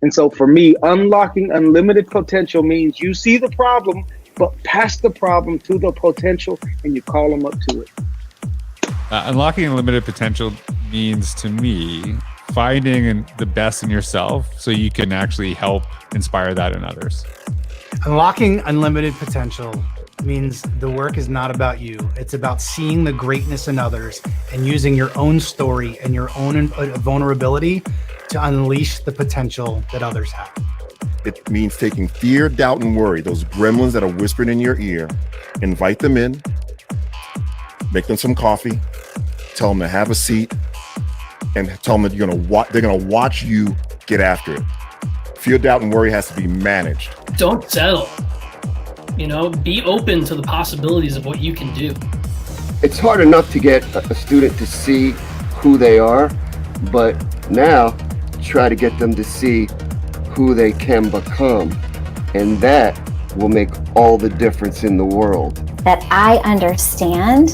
And so for me, unlocking unlimited potential means you see the problem, but pass the problem to the potential and you call them up to it. Unlocking unlimited potential means to me finding the best in yourself so you can actually help inspire that in others. Unlocking unlimited potential means the work is not about you. It's about seeing the greatness in others and using your own story and your own vulnerability to unleash the potential that others have. It means taking fear, doubt, and worry, those gremlins that are whispered in your ear, invite them in, make them some coffee, tell them to have a seat, and tell them that they're gonna watch you get after it. Fear, doubt, and worry has to be managed. Don't settle. Be open to the possibilities of what you can do. It's hard enough to get a student to see who they are, but now try to get them to see who they can become. And that will make all the difference in the world. That I understand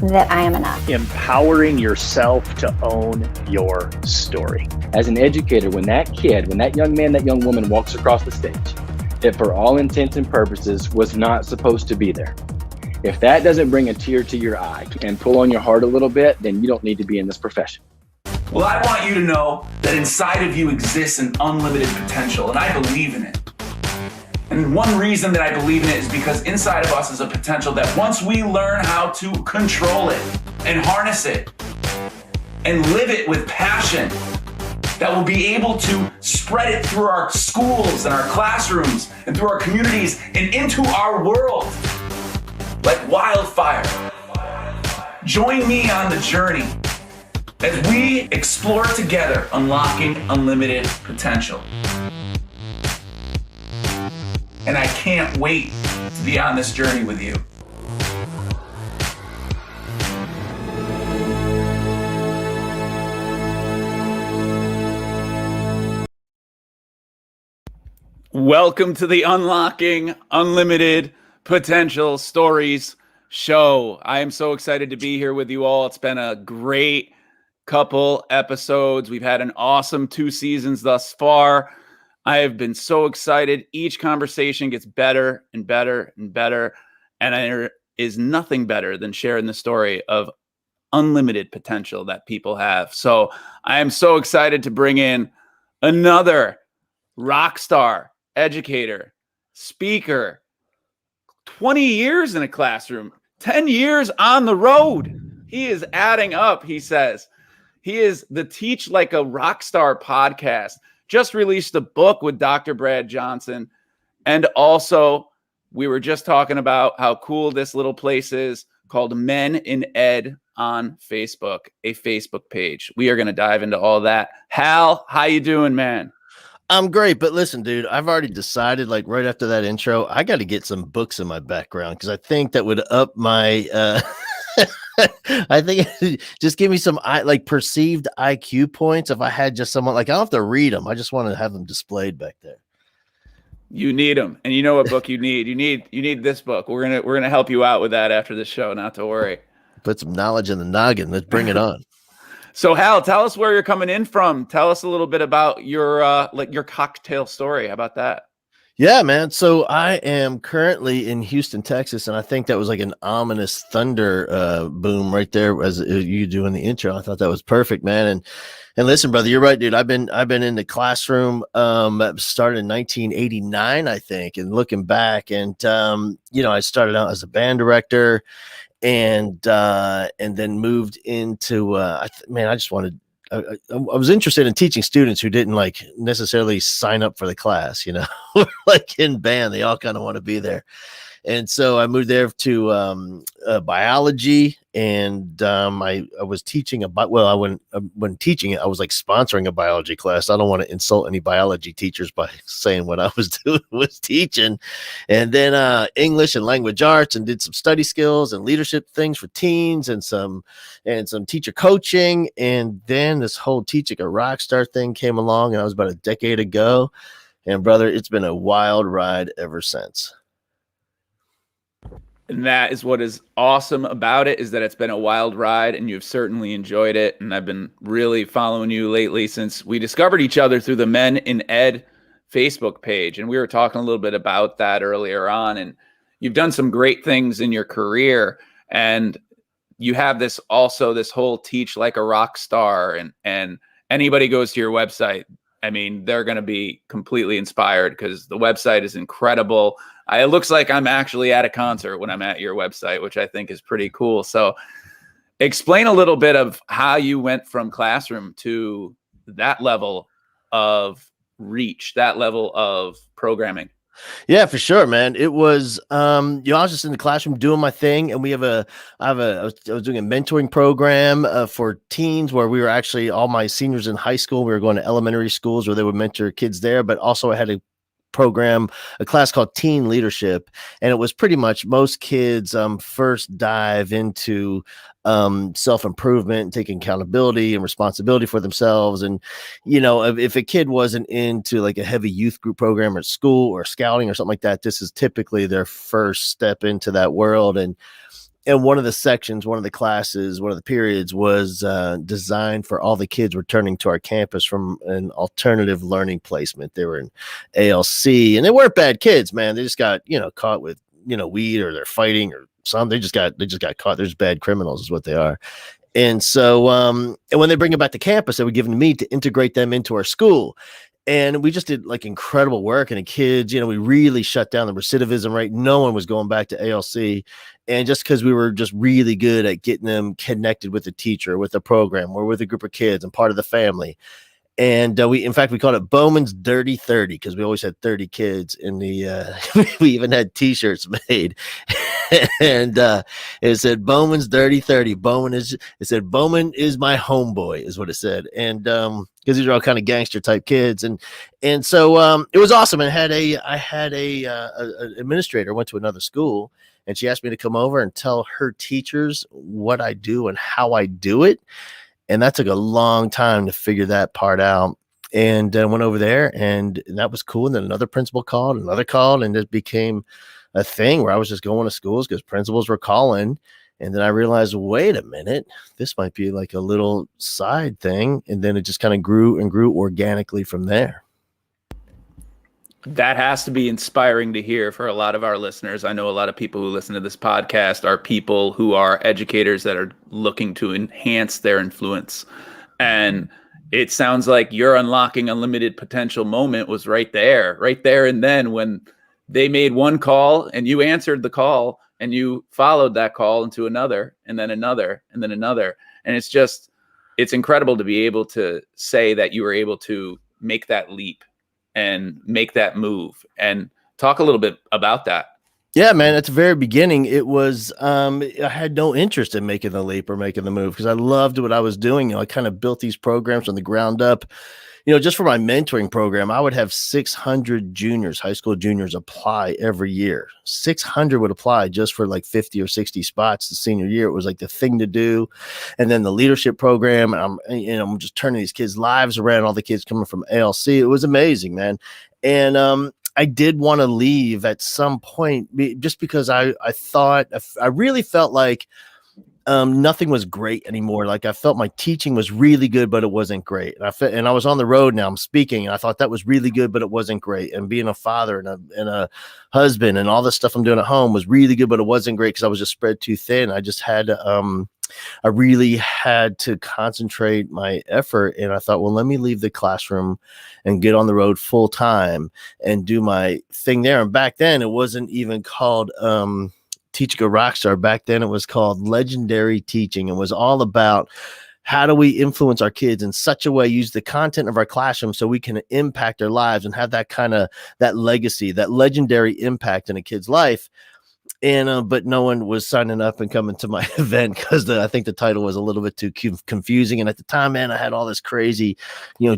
that I am enough. Empowering yourself to own your story. As an educator, when that young man, that young woman walks across the stage, that for all intents and purposes was not supposed to be there, if that doesn't bring a tear to your eye and pull on your heart a little bit, then you don't need to be in this profession. Well, I want you to know that inside of you exists an unlimited potential, and I believe in it. And one reason that I believe in it is because inside of us is a potential that once we learn how to control it and harness it and live it with passion, that we'll be able to spread it through our schools and our classrooms and through our communities and into our world like wildfire. Join me on the journey as we explore together unlocking unlimited potential. And I can't wait to be on this journey with you. Welcome to the Unlocking Unlimited Potential Stories show. I am so excited to be here with you all. It's been a great couple episodes. We've had an awesome 2 seasons thus far. I have been so excited. Each conversation gets better and better and better. And there is nothing better than sharing the story of unlimited potential that people have. So I am so excited to bring in another rock star, educator, speaker, 20 years in a classroom, 10 years on the road. He is adding up, he says. He is the Teach Like a Rockstar podcast. Just released a book with Dr. Brad Johnson. And also, we were just talking about how cool this little place is called Men in Ed on Facebook, a Facebook page. We are going to dive into all that. Hal, how you doing, man? I'm great, but listen, dude, I've already decided, like right after that intro, I got to get some books in my background because I think that would up my I think just give me some like perceived IQ points if I had just someone like I don't have to read them. I just want to have them displayed back there. You need them, and you know what book you need. You need this book. We're gonna help you out with that after the show. Not to worry. Put some knowledge in the noggin. Let's bring it on. So Hal, tell us where you're coming in from. Tell us a little bit about your your cocktail story. How about that? Yeah, man. So I am currently in Houston, Texas, and I think that was like an ominous thunder boom right there as you doing the intro. I thought that was perfect, man. And listen, brother, you're right, dude. I've been in the classroom. Started in 1989, I think, and looking back, and I started out as a band director, and then moved into I just wanted. I was interested in teaching students who didn't like necessarily sign up for the class, like in band, they all kind of want to be there. And so I moved there to biology, and I was teaching about, well, I when teaching it, I was like sponsoring a biology class. I don't want to insult any biology teachers by saying what I was doing was teaching. And then English and language arts, and did some study skills and leadership things for teens, and some teacher coaching. And then this whole Teaching a Rockstar thing came along, and I was about a decade ago. And brother, it's been a wild ride ever since. And that is what is awesome about it, is that it's been a wild ride and you've certainly enjoyed it. And I've been really following you lately since we discovered each other through the Men in Ed Facebook page. And we were talking a little bit about that earlier on. And you've done some great things in your career. And you have this whole teach like a rock star, and anybody goes to your website, I mean, they're going to be completely inspired because the website is incredible. It looks like I'm actually at a concert when I'm at your website, which I think is pretty cool. So explain a little bit of how you went from classroom to that level of reach, that level of programming. Yeah, for sure, man. It was, I was just in the classroom doing my thing, and I was doing a mentoring program for teens where we were actually all my seniors in high school. We were going to elementary schools where they would mentor kids there, but also I had a class called Teen Leadership, and it was pretty much most kids first dive into self-improvement and taking accountability and responsibility for themselves. And if a kid wasn't into like a heavy youth group program at school or scouting or something like that, this is typically their first step into that world. And one of the sections, one of the classes, one of the periods was designed for all the kids returning to our campus from an alternative learning placement. They were in ALC, and they weren't bad kids, man. They just got, caught with, weed, or they're fighting or something. They just got caught. They're just bad criminals is what they are. And so, and when they bring them back to campus, they were given to me to integrate them into our school. And we just did like incredible work. And the kids, we really shut down the recidivism rate. No one was going back to ALC. And just because we were just really good at getting them connected with the teacher, with the program, or with a group of kids and part of the family. And in fact, we called it Bowman's Dirty 30 because we always had 30 kids in the, we even had t-shirts made. And it said Bowman's Dirty 30. It said Bowman is my homeboy is what it said. And because these are all kind of gangster type kids. And so it was awesome. And I had a administrator went to another school, and she asked me to come over and tell her teachers what I do and how I do it. And that took a long time to figure that part out. And went over there, and that was cool. And then another principal called, and it became a thing where I was just going to schools because principals were calling. And then I realized, wait a minute, this might be like a little side thing. And then it just kind of grew and grew organically from there. That has to be inspiring to hear for a lot of our listeners. I know a lot of people who listen to this podcast are people who are educators that are looking to enhance their influence. And it sounds like your unlocking unlimited potential moment was right there. And then when they made one call and you answered the call and you followed that call into another and then another and then another. And it's incredible to be able to say that you were able to make that leap and make that move. And talk a little bit about that. Yeah, man, at the very beginning, it was, I had no interest in making the leap or making the move because I loved what I was doing. I kind of built these programs from the ground up. Just for my mentoring program, I would have 600 juniors, high school juniors apply every year. 600 would apply just for like 50 or 60 spots the senior year. It was like the thing to do. And then the leadership program, and I'm just turning these kids' lives around, all the kids coming from ALC. It was amazing, man. And I did want to leave at some point just because I really felt like nothing was great anymore. Like I felt my teaching was really good, but it wasn't great. And I was on the road now. I'm speaking, and I thought that was really good, but it wasn't great. And being a father and a husband and all the stuff I'm doing at home was really good, but it wasn't great because I was just spread too thin. I just had I really had to concentrate my effort. And I thought, well, let me leave the classroom and get on the road full time and do my thing there. And back then it wasn't even called Teaching a Rockstar. Back then it was called Legendary Teaching. It was all about how do we influence our kids in such a way, use the content of our classroom so we can impact their lives and have that kind of that legacy, that legendary impact in a kid's life. And but no one was signing up and coming to my event because I think the title was a little bit too confusing. And at the time, man, I had all this crazy,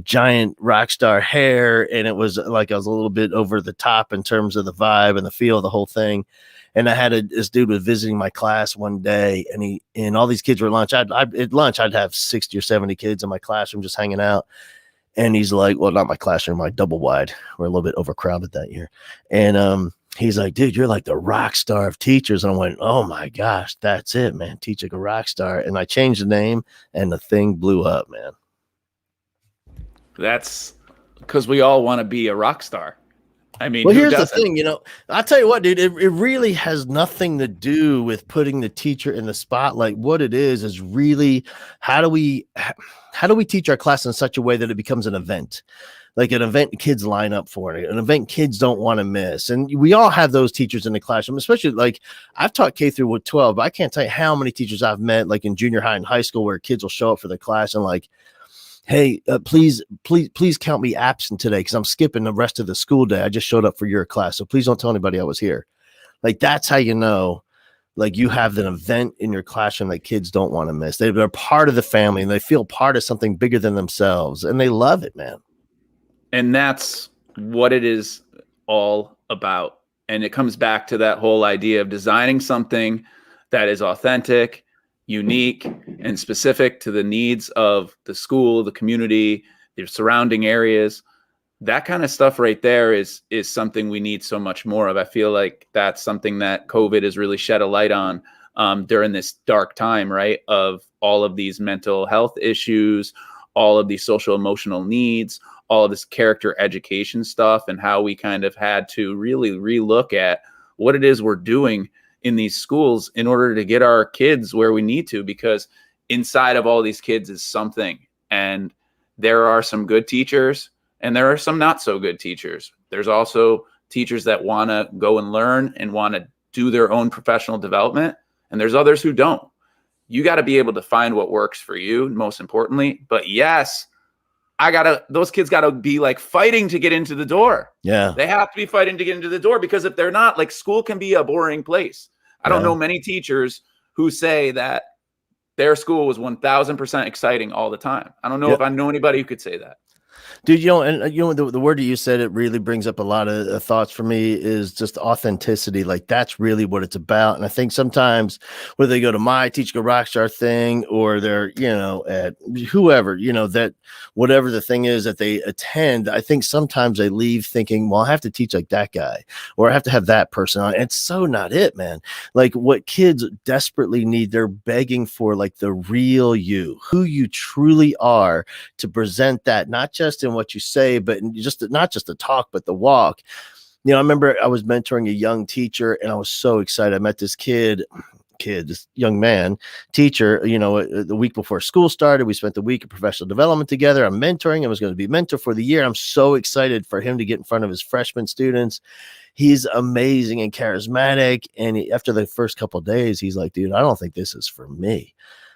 giant rock star hair, and it was like I was a little bit over the top in terms of the vibe and the feel of the whole thing. And I had this dude was visiting my class one day, and all these kids were at lunch. At lunch, I'd have 60 or 70 kids in my classroom just hanging out. And he's like, well, not my classroom, my double wide. We're a little bit overcrowded that year. And he's like, dude, you're like the rock star of teachers. And I went, oh my gosh, that's it, man. Teach like a rock star. And I changed the name and the thing blew up, man. That's because we all want to be a rock star. I mean, well, who here's doesn't? the thing, I'll tell you what, dude, it really has nothing to do with putting the teacher in the spotlight. What it is really how do we teach our class in such a way that it becomes an event? Like an event kids line up for it, an event kids don't want to miss. And we all have those teachers in the classroom, especially like I've taught K through 12, but I can't tell you how many teachers I've met like in junior high and high school where kids will show up for the class and like, hey, please count me absent today because I'm skipping the rest of the school day. I just showed up for your class. So please don't tell anybody I was here. Like that's how you know, like you have an event in your classroom that kids don't want to miss. They're part of the family and they feel part of something bigger than themselves and they love it, man. And that's what it is all about. And it comes back to that whole idea of designing something that is authentic, unique, and specific to the needs of the school, the community, the surrounding areas. That kind of stuff right there is something we need so much more of. I feel like that's something that COVID has really shed a light on during this dark time, right? Of all of these mental health issues, all of these social emotional needs, all of this character education stuff, and how we kind of had to really relook at what it is we're doing in these schools in order to get our kids where we need to, because inside of all these kids is something. And there are some good teachers and there are some not so good teachers. There's also teachers that want to go and learn and want to do their own professional development. And there's others who don't. You got to be able to find what works for you, most importantly. But yes, those kids got to be like fighting to get into the door. Yeah. They have to be fighting to get into the door, because if they're not, like, school can be a boring place. I don't know many teachers who say that their school was 1000% exciting all the time. I don't know if I know anybody who could say that. Dude, the word that you said, it really brings up a lot of thoughts for me, is just authenticity. Like that's really what it's about. And I think sometimes whether they go to my Teach Like a Rockstar thing or they're, at whoever, that whatever the thing is that they attend, I think sometimes they leave thinking, well, I have to teach like that guy or I have to have that person on. It's so not it, man. Like what kids desperately need, they're begging for like the real you, who you truly are, to present that, not just in what you say, but just not just the talk, but the walk. I remember I was mentoring a young teacher and I was so excited. I met this this young man teacher, the week before school started. We spent the week of professional development together. I'm mentoring him. I was going to be mentor for the year. I'm so excited for him to get in front of his freshman students. He's amazing and charismatic. And after the first couple of days, he's like, dude, I don't think this is for me.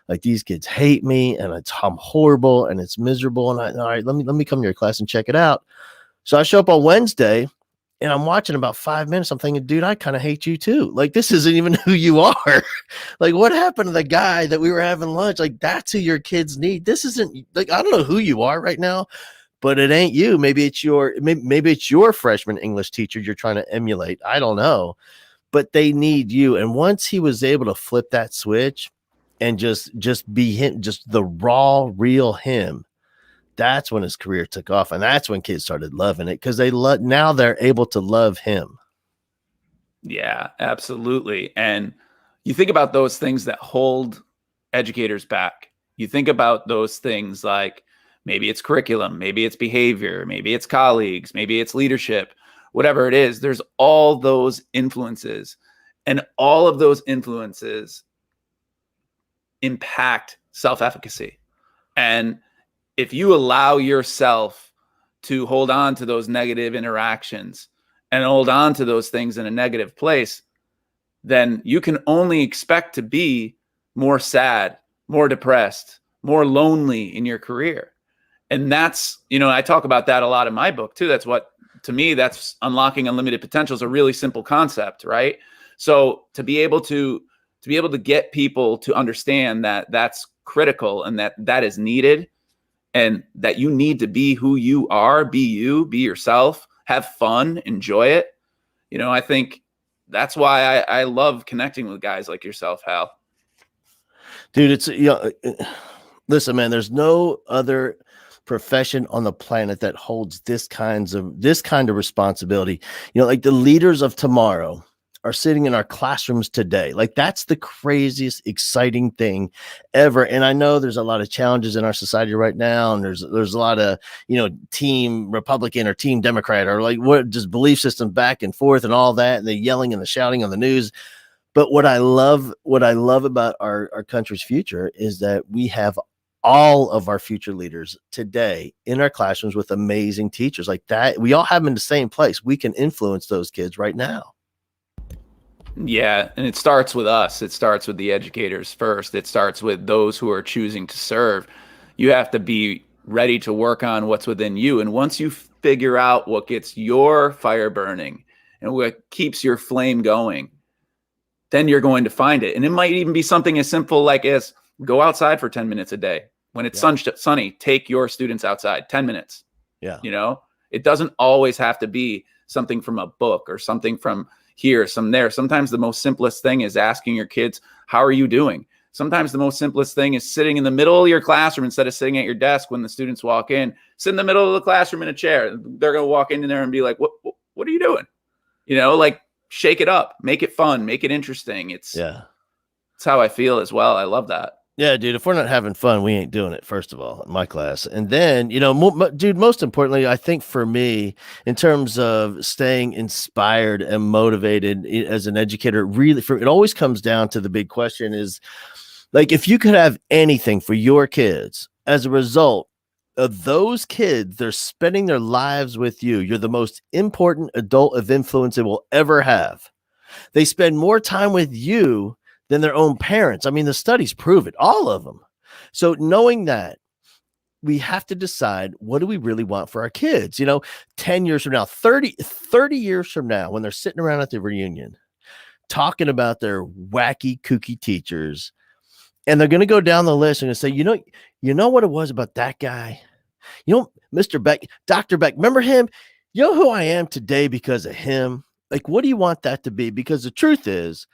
Like these kids hate me and I'm horrible and it's miserable. And all right, let me come to your class and check it out. So I show up on Wednesday and I'm watching about 5 minutes. I'm thinking, dude, I kind of hate you too. Like, this isn't even who you are. Like, what happened to the guy that we were having lunch? Like, that's who your kids need. This isn't like, I don't know who you are right now, but it ain't you. Maybe it's your freshman English teacher you're trying to emulate. I don't know, but they need you. And once he was able to flip that switch and just be him, just the raw, real him, that's when his career took off. And that's when kids started loving it, because now they're able to love him. Yeah, absolutely. And you think about those things that hold educators back. You think about those things like maybe it's curriculum, maybe it's behavior, maybe it's colleagues, maybe it's leadership, whatever it is. There's all those influences, and all of those influences impact self-efficacy. And if you allow yourself to hold on to those negative interactions and hold on to those things in a negative place, then you can only expect to be more sad, more depressed, more lonely in your career. And that's, I talk about that a lot in my book too. That's what, to me, that's unlocking unlimited potential is a really simple concept, right? So to be able to get people to understand that that's critical and that is needed, and that you need to be who you are, be yourself, have fun, enjoy it. I think that's why I love connecting with guys like yourself, Hal. Dude, it's, listen, man, there's no other profession on the planet that holds this kind of responsibility. Like the leaders of tomorrow are sitting in our classrooms today. Like that's the craziest, exciting thing ever. And I know there's a lot of challenges in our society right now, and there's a lot of team Republican or team Democrat or like what just belief system back and forth and all that, and the yelling and the shouting on the news. But what I love about our country's future is that we have all of our future leaders today in our classrooms with amazing teachers like that. We all have them in the same place. We can influence those kids right now. Yeah, and it starts with us. It starts with the educators first. It starts with those who are choosing to serve. You have to be ready to work on what's within you. And once you figure out what gets your fire burning and what keeps your flame going, then you're going to find it. And it might even be something as simple like as go outside for 10 minutes a day. When it's sunny, take your students outside 10 minutes. Yeah. It doesn't always have to be something from a book or something from here, some there. Sometimes the most simplest thing is asking your kids, how are you doing? Sometimes the most simplest thing is sitting in the middle of your classroom instead of sitting at your desk when the students walk in. Sit in the middle of the classroom in a chair. They're going to walk in there and be like, what are you doing? Like shake it up, make it fun, make it interesting. It's how I feel as well. I love that. Yeah, dude, if we're not having fun, we ain't doing it, first of all, in my class. And then, dude, most importantly, I think for me, in terms of staying inspired and motivated as an educator, really, it always comes down to the big question is, like, if you could have anything for your kids as a result of those kids, they're spending their lives with you. You're the most important adult of influence they will ever have. They spend more time with you than their own parents. I mean, the studies prove it, all of them. So knowing that, we have to decide, what do we really want for our kids? 10 years from now, 30 years from now, when they're sitting around at the reunion, talking about their wacky, kooky teachers, and they're going to go down the list and say, you know what it was about that guy? Mr. Beck, Dr. Beck, remember him? You know who I am today because of him? Like, what do you want that to be? Because the truth is,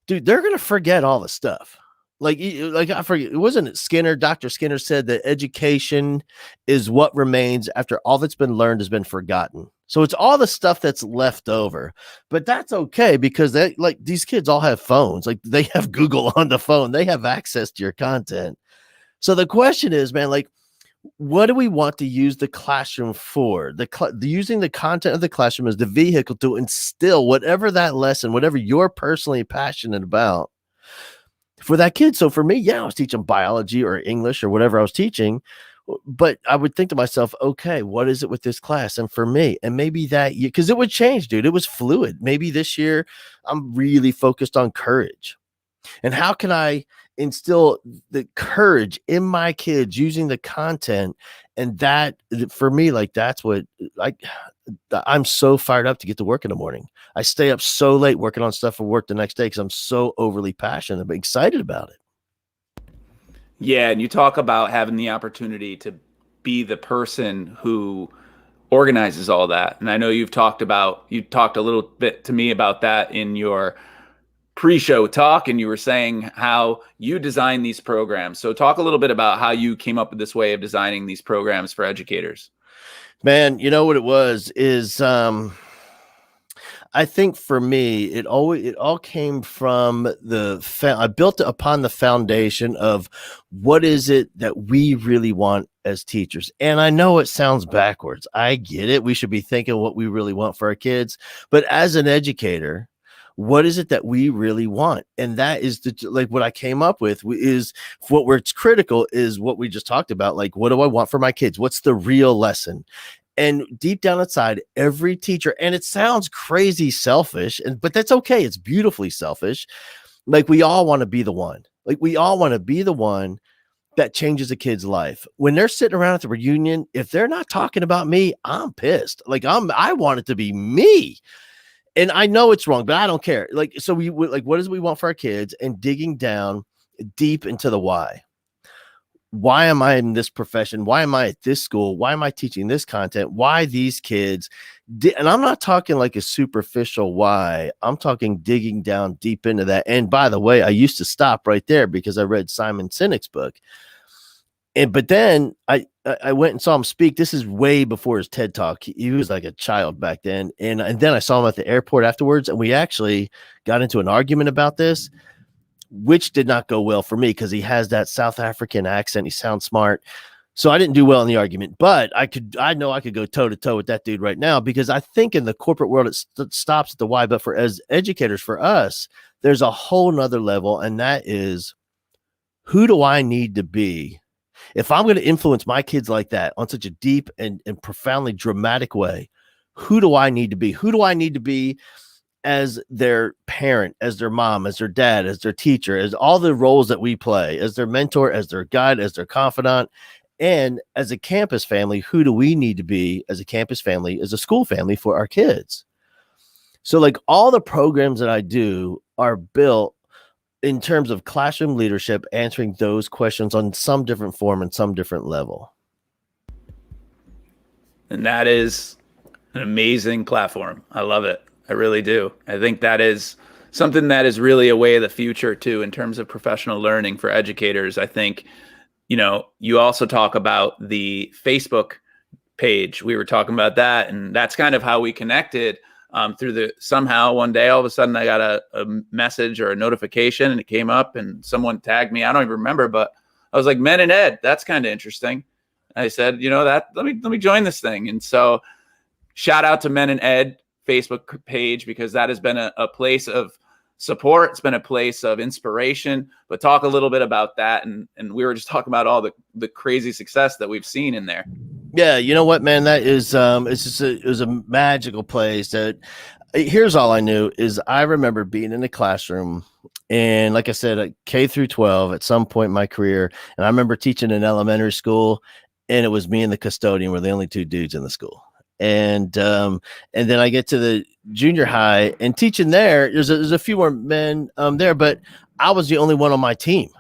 dude, they're going to forget all the stuff. Like I forget, wasn't it Skinner? Dr. Skinner said that education is what remains after all that's been learned has been forgotten. So it's all the stuff that's left over, but that's okay because these kids all have phones. Like they have Google on the phone. They have access to your content. So the question is, man, like, what do we want to use the classroom for? Using the content of the classroom as the vehicle to instill whatever that lesson, whatever you're personally passionate about for that kid. So for me, I was teaching biology or English or whatever I was teaching, but I would think to myself, okay, what is it with this class? And for me, and maybe that year, because it would change, dude, it was fluid. Maybe this year I'm really focused on courage. And how can I instill the courage in my kids using the content? And that, for me, like, that's what I'm so fired up to get to work in the morning. I stay up so late working on stuff for work the next day because I'm so overly passionate and excited about it. Yeah, and you talk about having the opportunity to be the person who organizes all that. And I know you talked a little bit to me about that in your pre-show talk, and you were saying how you design these programs. So talk a little bit about how you came up with this way of designing these programs for educators. Man, you know what it was is I think for me, it all came from I built it upon the foundation of what is it that we really want as teachers. And I know it sounds backwards. I get it. We should be thinking what we really want for our kids. But as an educator, what is it that we really want? And that is what I came up with is what's critical is what we just talked about. Like, what do I want for my kids? What's the real lesson? And deep down inside, every teacher, and it sounds crazy selfish, but that's okay. It's beautifully selfish. Like, we all want to be the one. Like, we all want to be the one that changes a kid's life. When they're sitting around at the reunion, if they're not talking about me, I'm pissed. Like, I want it to be me. And I know it's wrong, but I don't care. Like, so what is it we want for our kids, and digging down deep into the why. Why am I in this profession? Why am I at this school? Why am I teaching this content? Why these kids? And I'm not talking like a superficial why. I'm talking digging down deep into that. And by the way, I used to stop right there because I read Simon Sinek's book. but then I went and saw him speak. This is way before his TED Talk. He was like a child back then. And then I saw him at the airport afterwards, and we actually got into an argument about this, which did not go well for me because he has that South African accent. He sounds smart. So I didn't do well in the argument, but I know I could go toe to toe with that dude right now, because I think in the corporate world, it stops at the why, but for as educators, for us, there's a whole nother level. And that is, who do I need to be if I'm going to influence my kids like that on such a deep and profoundly dramatic way? Who do I need to be? Who do I need to be as their parent, as their mom, as their dad, as their teacher, as all the roles that we play, as their mentor, as their guide, as their confidant? And as a campus family, who do we need to be as a campus family, as a school family for our kids? So like all the programs that I do are built in terms of classroom leadership, answering those questions on some different form and some different level. And that is an amazing platform. I love it. I really do. I think that is something that is really a way of the future too, in terms of professional learning for educators. I think, you know, you also talk about the Facebook page. We were talking about that, and that's kind of how we connected. Somehow one day, all of a sudden I got a message or a notification, and it came up and someone tagged me. I don't even remember, but I was like, Men in Ed, that's kind of interesting. I said, you know, that let me join this thing. And so shout out to Men in Ed Facebook page, because that has been a place of support. It's been a place of inspiration. But talk a little bit about that. And we were just talking about all the crazy success that we've seen in there. Yeah, you know what, man? That is it was a magical place. That here's all I knew is I remember being in the classroom, and like I said, K through 12 at some point in my career, and I remember teaching in elementary school, and it was me and the custodian were the only two dudes in the school. And then I get to the junior high and teaching there. There's a few more men there, but I was the only one on my team.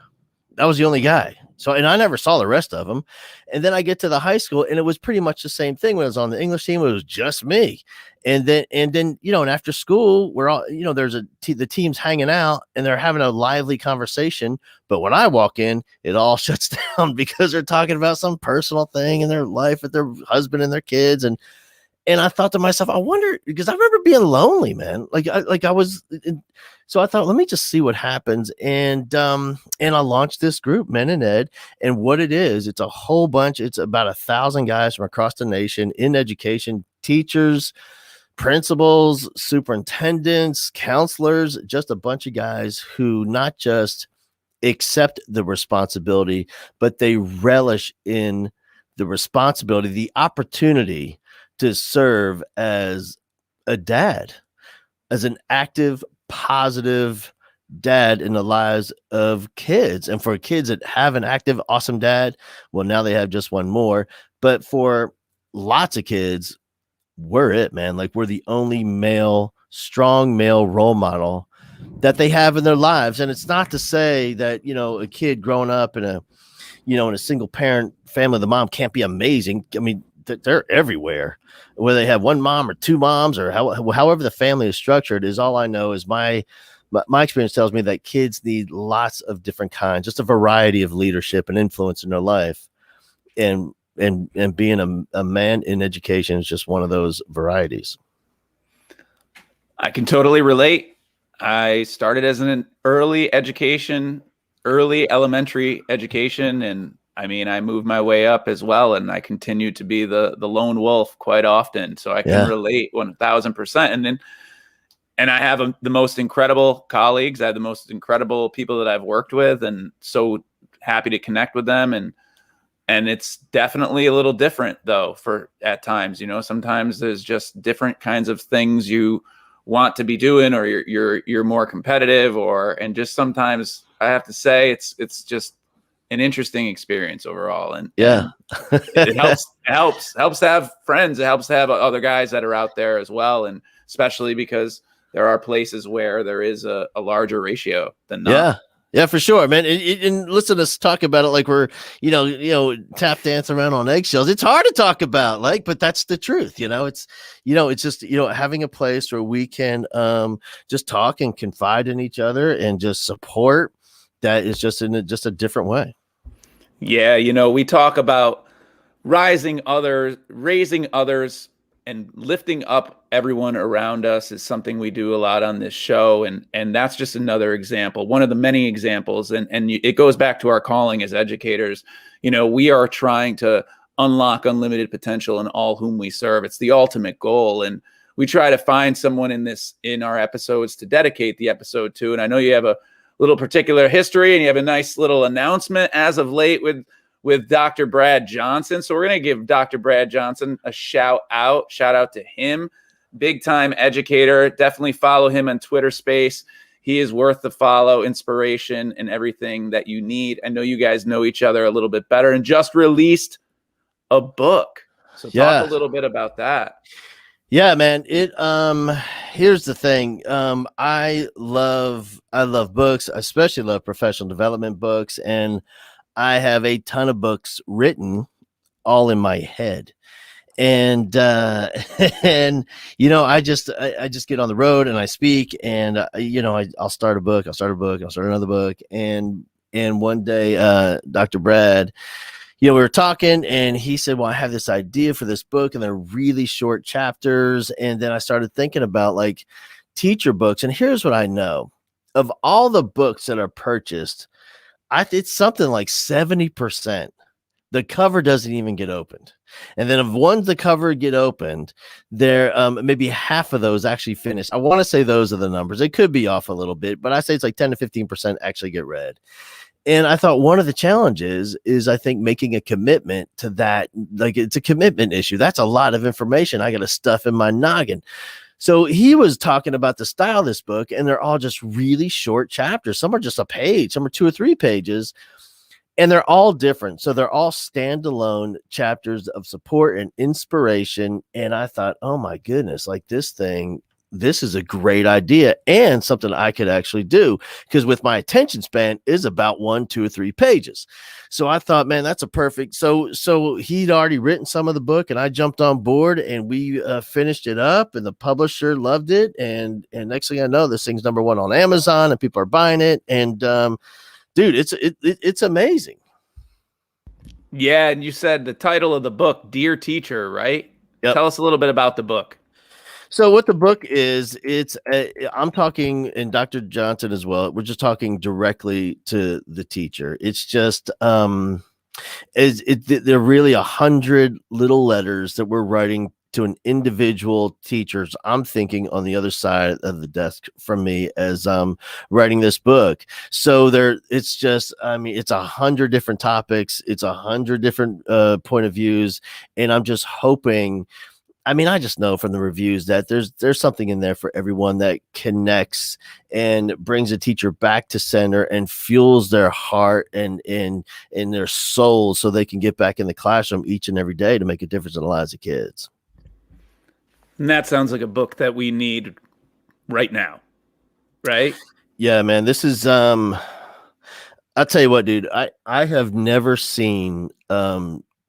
I was the only guy. So, and I never saw the rest of them. And then I get to the high school, and it was pretty much the same thing. When I was on the English team, it was just me. And then, you know, and after school, we're all, you know, there's the team's hanging out and they're having a lively conversation. But when I walk in, it all shuts down because they're talking about some personal thing in their life with their husband and their kids. And I thought to myself, I wonder, because I remember being lonely, man. So I thought, let me just see what happens. And I launched this group, Men in Ed. And what it is, it's a whole bunch. It's about 1,000 guys from across the nation in education, teachers, principals, superintendents, counselors, just a bunch of guys who not just accept the responsibility, but they relish in the responsibility, the opportunity to serve as a dad, as an active, positive dad in the lives of kids. And for kids that have an active, awesome dad, well, now they have just one more. But for lots of kids, we're it, man. Like, we're the only strong male role model that they have in their lives. And it's not to say that, you know, a kid growing up in a single parent family, the mom can't be amazing. I mean, they're everywhere, whether they have one mom or two moms or however the family is structured. Is all I know is my experience tells me that kids need lots of different kinds, just a variety of leadership and influence in their life. And being a man in education is just one of those varieties. I can totally relate. I started as an early elementary education, and I mean, I moved my way up as well, and I continue to be the lone wolf quite often. So I can relate 1,000%. And I have the most incredible colleagues. I have the most incredible people that I've worked with, and so happy to connect with them. And it's definitely a little different though, at times, you know, sometimes there's just different kinds of things you want to be doing, or you're more competitive, and just sometimes I have to say it's just an interesting experience overall. And it helps to have friends. It helps to have other guys that are out there as well. And especially because there are places where there is a larger ratio than not. Yeah, for sure, man. And listen to us talk about it like we're, you know, tap dance around on eggshells. It's hard to talk about, but that's the truth. It's just, having a place where we can just talk and confide in each other and just support. That is just in just a different way. Yeah, you know, we talk about raising others, and lifting up everyone around us is something we do a lot on this show, and that's just another example, one of the many examples, and it goes back to our calling as educators. You know, we are trying to unlock unlimited potential in all whom we serve. It's the ultimate goal, and we try to find someone in our episodes to dedicate the episode to. And I know you have a little particular history, and you have a nice little announcement as of late with Dr. Brad Johnson. So we're going to give Dr. Brad Johnson a shout out to him. Big time educator. Definitely follow him on Twitter Space. He is worth the follow, inspiration, and everything that you need. I know you guys know each other a little bit better, and just released a book. So talk a little bit about that. Yeah, man. Here's the thing. I love books. I especially love professional development books, and I have a ton of books written all in my head. And and you know, I just get on the road and I speak, and you know, I'll start a book, I'll start another book, and one day Dr. Brad, you know, we were talking and he said, well, I have this idea for this book, and they're really short chapters. And then I started thinking about like teacher books, and here's what I know: of all the books that are purchased, it's something like 70%. The cover doesn't even get opened. And then if once the cover get opened, there maybe half of those actually finish. I want to say those are the numbers. It could be off a little bit, but I say it's like 10 to 15% actually get read. And I thought one of the challenges is I think making a commitment to that. Like, it's a commitment issue. That's a lot of information I got to stuff in my noggin. So he was talking about the style of this book, and they're all just really short chapters. Some are just a page, some are 2 or 3 pages, and they're all different. So they're all standalone chapters of support and inspiration. And I thought, oh my goodness, like this is a great idea and something I could actually do, because with my attention span is about 1, 2, or 3 pages. So I thought, man, that's a perfect. So he'd already written some of the book, and I jumped on board, and we finished it up, and the publisher loved it. And next thing I know, this thing's #1 on Amazon, and people are buying it. And dude, it's amazing. Yeah, and you said the title of the book, Dear Teacher, right? Yep. Tell us a little bit about the book. So what the book is, I'm talking, and Dr. Johnson as well, we're just talking directly to the teacher. It's just they're really 100 little letters that we're writing to an individual teachers. I'm thinking on the other side of the desk from me as writing this book. So it's just, I mean, it's 100 different topics. It's 100 different point of views. And I'm just hoping, I mean, I just know from the reviews that there's something in there for everyone that connects and brings a teacher back to center and fuels their heart and their soul, so they can get back in the classroom each and every day to make a difference in the lives of kids. And that sounds like a book that we need right now, right? Yeah, man. This is I'll tell you what, dude. I have never seen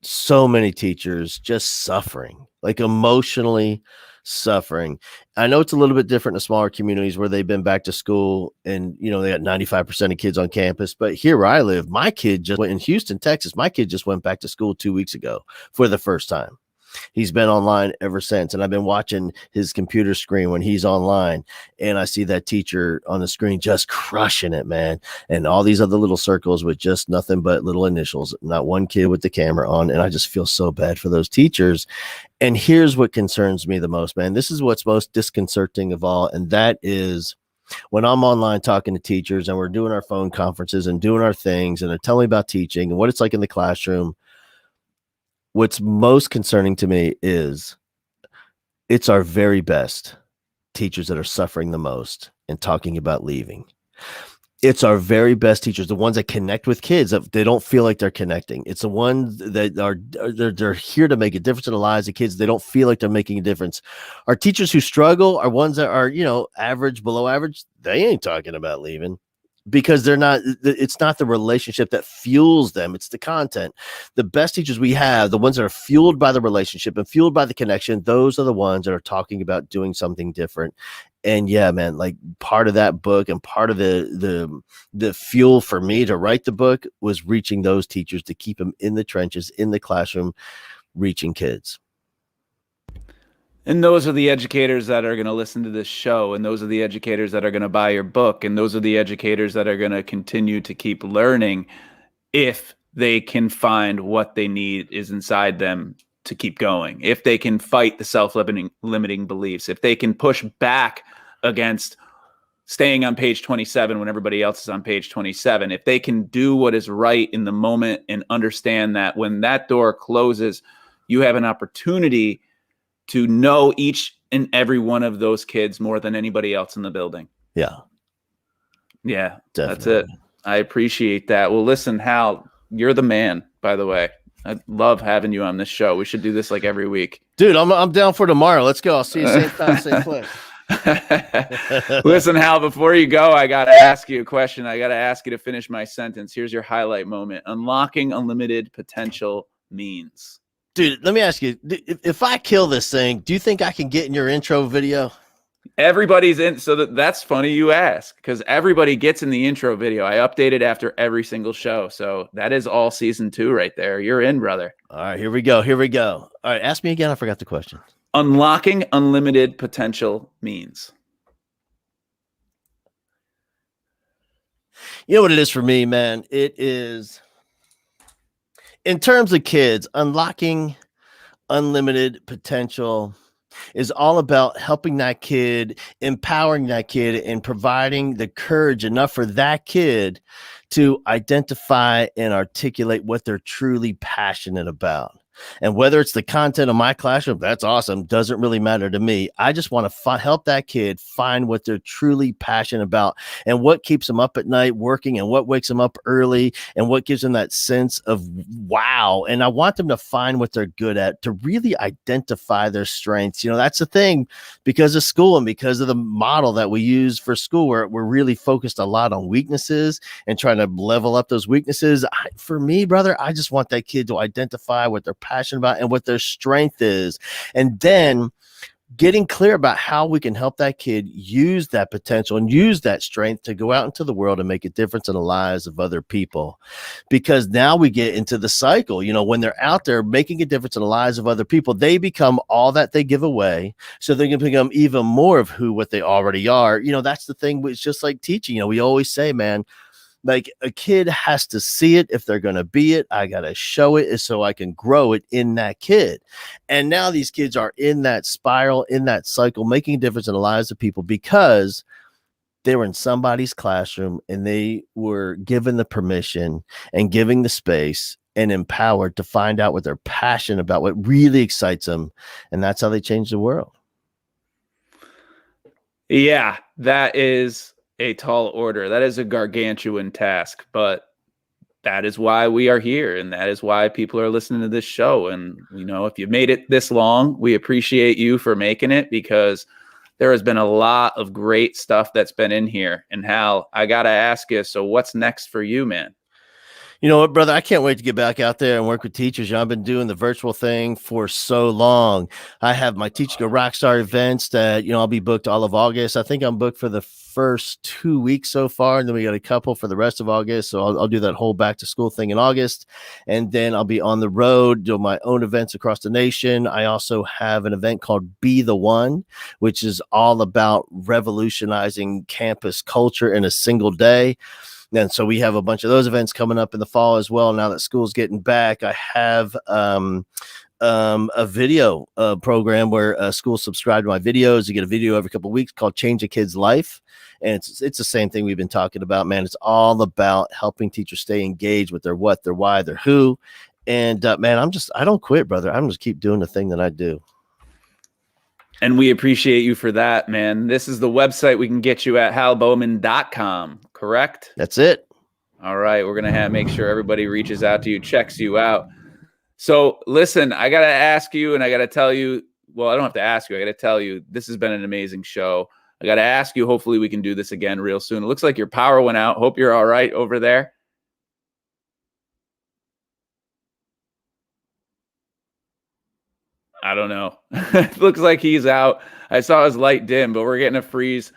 so many teachers just suffering, like emotionally suffering. I know it's a little bit different in smaller communities where they've been back to school, and you know, they got 95% of kids on campus. But here where I live, my kid just went in Houston, Texas. My kid just went back to school 2 weeks ago for the first time. He's been online ever since, and I've been watching his computer screen when he's online, and I see that teacher on the screen just crushing it, man. And all these other little circles with just nothing but little initials, not one kid with the camera on. And I just feel so bad for those teachers. And here's what concerns me the most, man. This is what's most disconcerting of all, and that is when I'm online talking to teachers, and we're doing our phone conferences and doing our things, and they're telling me about teaching and what it's like in the classroom. What's most concerning to me is it's our very best teachers that are suffering the most and talking about leaving. It's our very best teachers, the ones that connect with kids, that they don't feel like they're connecting. It's the ones that they're here to make a difference in the lives of kids. They don't feel like they're making a difference. Our teachers who struggle are ones that are, you know, average, below average. They ain't talking about leaving, because it's not the relationship that fuels them. It's the content. The best teachers we have, the ones that are fueled by the relationship and fueled by the connection, those are the ones that are talking about doing something different. And yeah, man, like part of that book and part of the fuel for me to write the book was reaching those teachers to keep them in the trenches, in the classroom, reaching kids. And those are the educators that are going to listen to this show. And those are the educators that are going to buy your book. And those are the educators that are going to continue to keep learning if they can find what they need is inside them to keep going. If they can fight the self-limiting beliefs, if they can push back against staying on page 27 when everybody else is on page 27, if they can do what is right in the moment and understand that when that door closes, you have an opportunity to know each and every one of those kids more than anybody else in the building. Yeah. Yeah, Definitely. that's it. I appreciate that. Well, listen, Hal, you're the man, by the way. I love having you on this show. We should do this like every week. Dude, I'm down for tomorrow. Let's go. I'll see you same time, same place. Listen, Hal, before you go, I got to ask you a question. I got to ask you to finish my sentence. Here's your highlight moment. Unlocking unlimited potential means. Dude, let me ask you, if I kill this thing, do you think I can get in your intro video? Everybody's in. So that's funny you ask, because everybody gets in the intro video. I update it after every single show. So that is all season 2 right there. You're in, brother. All right, here we go. Here we go. All right, ask me again. I forgot the question. Unlocking unlimited potential means. You know what it is for me, man? It is, in terms of kids, unlocking unlimited potential is all about helping that kid, empowering that kid, and providing the courage enough for that kid to identify and articulate what they're truly passionate about. And whether it's the content of my classroom, that's awesome. Doesn't really matter to me. I just want to help that kid find what they're truly passionate about and what keeps them up at night working and what wakes them up early and what gives them that sense of wow. And I want them to find what they're good at, to really identify their strengths. You know, that's the thing, because of school and because of the model that we use for school, where we're really focused a lot on weaknesses and trying to level up those weaknesses. For me, brother, I just want that kid to identify what they're passionate about and what their strength is, and then getting clear about how we can help that kid use that potential and use that strength to go out into the world and make a difference in the lives of other people. Because now we get into the cycle, you know, when they're out there making a difference in the lives of other people, they become all that they give away. So they can become even more of what they already are. You know, that's the thing. It's just like teaching. You know, we always say, man, like a kid has to see it if they're going to be it. I got to show it so I can grow it in that kid. And now these kids are in that spiral, in that cycle, making a difference in the lives of people because they were in somebody's classroom and they were given the permission and giving the space and empowered to find out what they're passionate about, what really excites them. And that's how they change the world. Yeah, that is a tall order. That is a gargantuan task, but that is why we are here. And that is why people are listening to this show. And, you know, if you've made it this long, we appreciate you for making it, because there has been a lot of great stuff that's been in here. And Hal, I got to ask you, so what's next for you, man? You know what, brother? I can't wait to get back out there and work with teachers. You know, I've been doing the virtual thing for so long. I have my Teaching a Rockstar events that, you know, I'll be booked all of August. I think I'm booked for the first 2 weeks so far, and then we got a couple for the rest of August. So I'll do that whole back to school thing in August, and then I'll be on the road doing my own events across the nation. I also have an event called Be the One, which is all about revolutionizing campus culture in a single day. And so we have a bunch of those events coming up in the fall as well. Now that school's getting back, I have a video program where schools subscribe to my videos. You get a video every couple of weeks called Change a Kid's Life. And it's the same thing we've been talking about, man. It's all about helping teachers stay engaged with their what, their why, their who. And man, I don't quit, brother. I'm just keep doing the thing that I do. And we appreciate you for that, man. This is the website we can get you at halbowman.com, correct? That's it. All right. We're going to make sure everybody reaches out to you, checks you out. So listen, I got to ask you, and I got to tell you, well, I don't have to ask you. I got to tell you, this has been an amazing show. I got to ask you, hopefully we can do this again real soon. It looks like your power went out. Hope you're all right over there. I don't know. It looks like he's out. I saw his light dim, but we're getting a freeze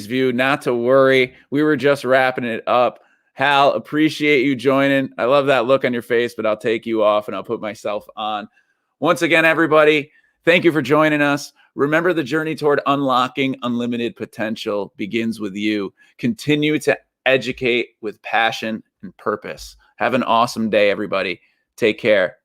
view. Not to worry. We were just wrapping it up. Hal, appreciate you joining. I love that look on your face, but I'll take you off and I'll put myself on. Once again, everybody, thank you for joining us. Remember, the journey toward unlocking unlimited potential begins with you. Continue to educate with passion and purpose. Have an awesome day, everybody. Take care.